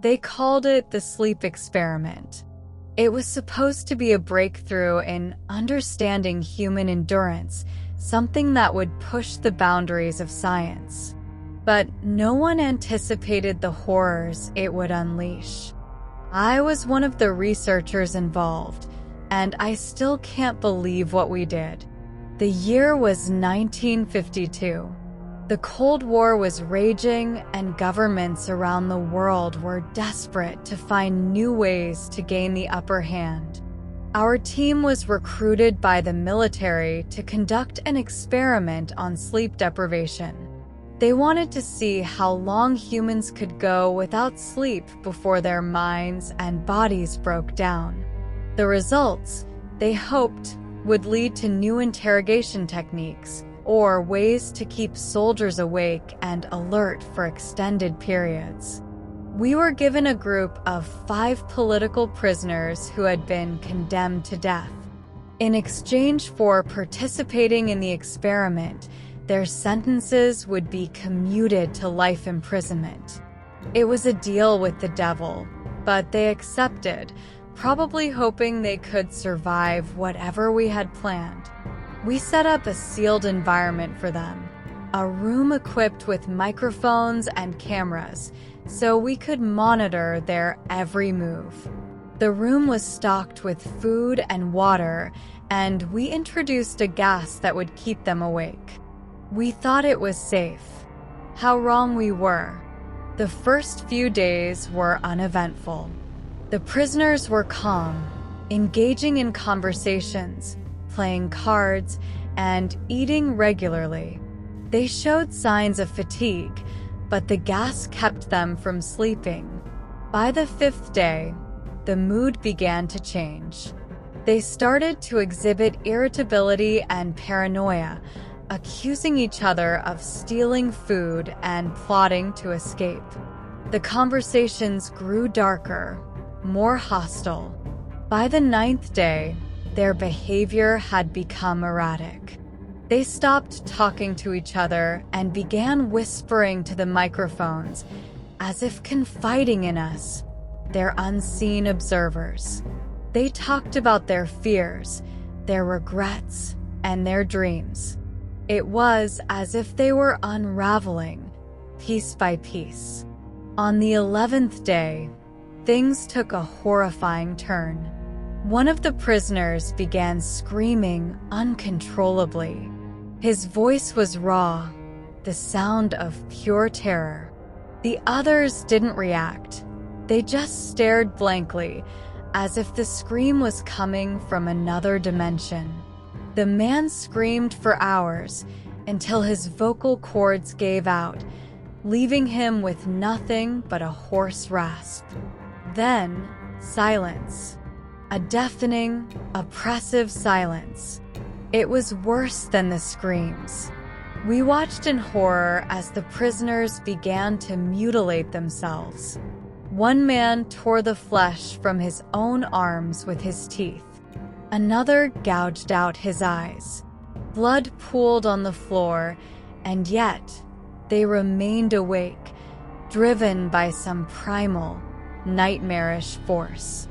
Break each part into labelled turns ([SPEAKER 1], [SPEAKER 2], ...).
[SPEAKER 1] They called it the sleep experiment. It was supposed to be a breakthrough in understanding human endurance, something that would push the boundaries of science. But no one anticipated the horrors it would unleash. I was one of the researchers involved, and I still can't believe what we did. The year was 1952. The Cold War was raging, and governments around the world were desperate to find new ways to gain the upper hand. Our team was recruited by the military to conduct an experiment on sleep deprivation. They wanted to see how long humans could go without sleep before their minds and bodies broke down. The results, they hoped, would lead to new interrogation techniques or ways to keep soldiers awake and alert for extended periods. We were given a group of 5 political prisoners who had been condemned to death. In exchange for participating in the experiment, their sentences would be commuted to life imprisonment. It was a deal with the devil, but they accepted, probably hoping they could survive whatever we had planned. We set up a sealed environment for them, a room equipped with microphones and cameras, so we could monitor their every move. The room was stocked with food and water, and we introduced a gas that would keep them awake. We thought it was safe. How wrong we were. The first few days were uneventful. The prisoners were calm, engaging in conversations, playing cards, and eating regularly. They showed signs of fatigue, but the gas kept them from sleeping. By the 5th day, the mood began to change. They started to exhibit irritability and paranoia, accusing each other of stealing food and plotting to escape. The conversations grew darker, more hostile. By the 9th day, their behavior had become erratic. They stopped talking to each other and began whispering to the microphones, as if confiding in us, their unseen observers. They talked about their fears, their regrets, and their dreams. It was as if they were unraveling, piece by piece. On the 11th day, things took a horrifying turn. One of the prisoners began screaming uncontrollably. His voice was raw, the sound of pure terror. The others didn't react. They just stared blankly, as if the scream was coming from another dimension. The man screamed for hours until his vocal cords gave out, leaving him with nothing but a hoarse rasp. Then, silence. A deafening, oppressive silence. It was worse than the screams. We watched in horror as the prisoners began to mutilate themselves. One man tore the flesh from his own arms with his teeth. Another gouged out his eyes. Blood pooled on the floor, and yet they remained awake, driven by some primal, nightmarish force.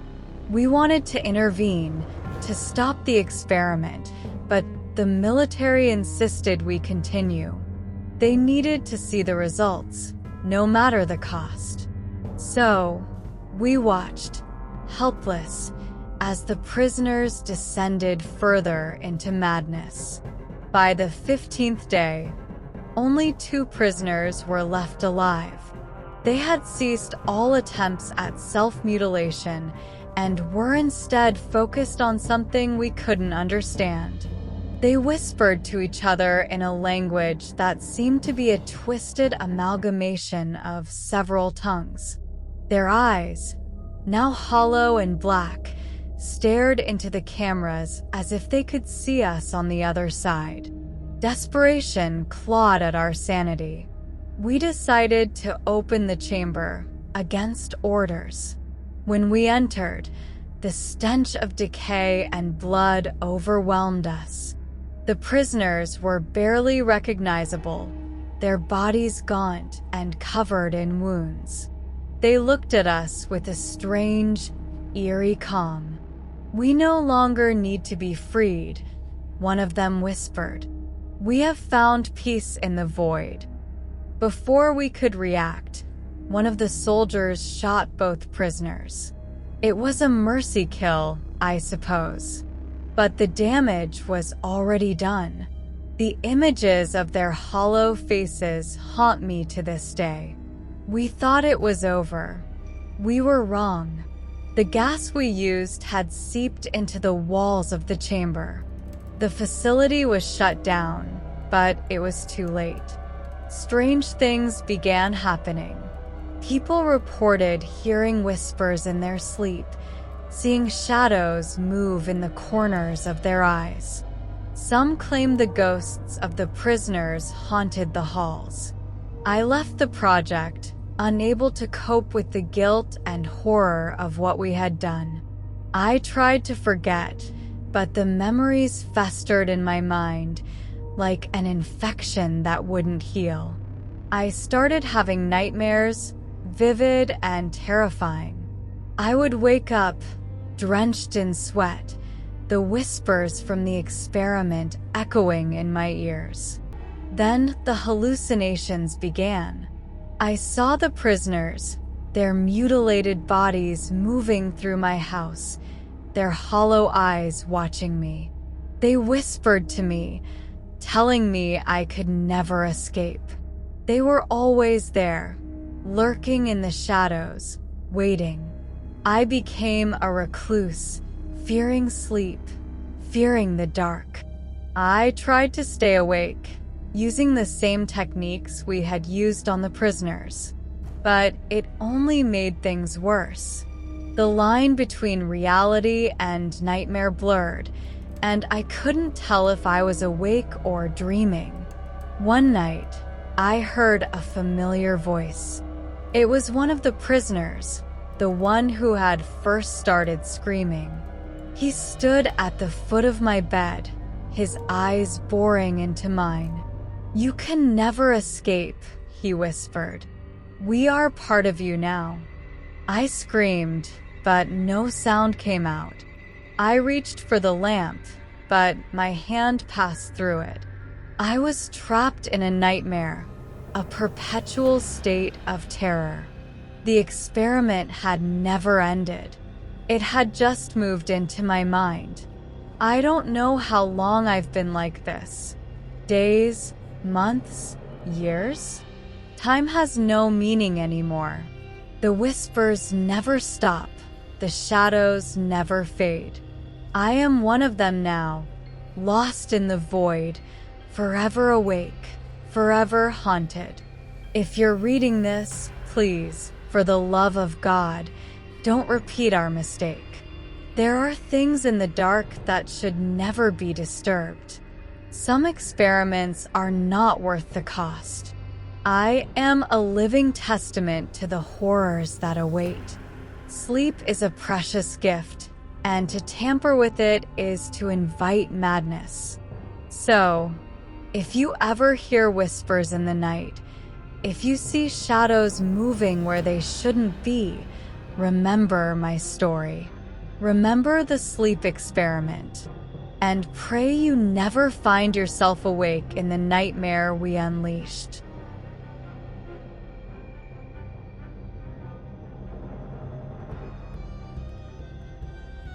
[SPEAKER 1] We wanted to intervene, to stop the experiment, but the military insisted we continue. They needed to see the results, no matter the cost. So, we watched, helpless, as the prisoners descended further into madness. By the 15th day, only 2 prisoners were left alive. They had ceased all attempts at self-mutilation and were instead focused on something we couldn't understand. They whispered to each other in a language that seemed to be a twisted amalgamation of several tongues. Their eyes, now hollow and black, stared into the cameras as if they could see us on the other side. Desperation clawed at our sanity. We decided to open the chamber, against orders. When we entered, the stench of decay and blood overwhelmed us. The prisoners were barely recognizable, their bodies gaunt and covered in wounds. They looked at us with a strange, eerie calm. "We no longer need to be freed," one of them whispered. "We have found peace in the void." Before we could react, one of the soldiers shot both prisoners. It was a mercy kill, I suppose. But the damage was already done. The images of their hollow faces haunt me to this day. We thought it was over. We were wrong. The gas we used had seeped into the walls of the chamber. The facility was shut down, but it was too late. Strange things began happening. People reported hearing whispers in their sleep, seeing shadows move in the corners of their eyes. Some claimed the ghosts of the prisoners haunted the halls. I left the project, unable to cope with the guilt and horror of what we had done. I tried to forget, but the memories festered in my mind like an infection that wouldn't heal. I started having nightmares, vivid and terrifying. I would wake up, drenched in sweat, the whispers from the experiment echoing in my ears. Then the hallucinations began. I saw the prisoners, their mutilated bodies moving through my house, their hollow eyes watching me. They whispered to me, telling me I could never escape. They were always there, lurking in the shadows, waiting. I became a recluse, fearing sleep, fearing the dark. I tried to stay awake, using the same techniques we had used on the prisoners. But it only made things worse. The line between reality and nightmare blurred, and I couldn't tell if I was awake or dreaming. One night, I heard a familiar voice. It was one of the prisoners, the one who had first started screaming. He stood at the foot of my bed, his eyes boring into mine. "You can never escape," he whispered. "We are part of you now." I screamed, but no sound came out. I reached for the lamp, but my hand passed through it. I was trapped in a nightmare, a perpetual state of terror. The experiment had never ended. It had just moved into my mind. I don't know how long I've been like this. Days, months, years? Time has no meaning anymore. The whispers never stop. The shadows never fade. I am one of them now, lost in the void, forever awake, forever haunted. If you're reading this, please, for the love of God, don't repeat our mistake. There are things in the dark that should never be disturbed. Some experiments are not worth the cost. I am a living testament to the horrors that await. Sleep is a precious gift, and to tamper with it is to invite madness. So, if you ever hear whispers in the night, if you see shadows moving where they shouldn't be, remember my story. Remember the sleep experiment, and pray you never find yourself awake in the nightmare we unleashed.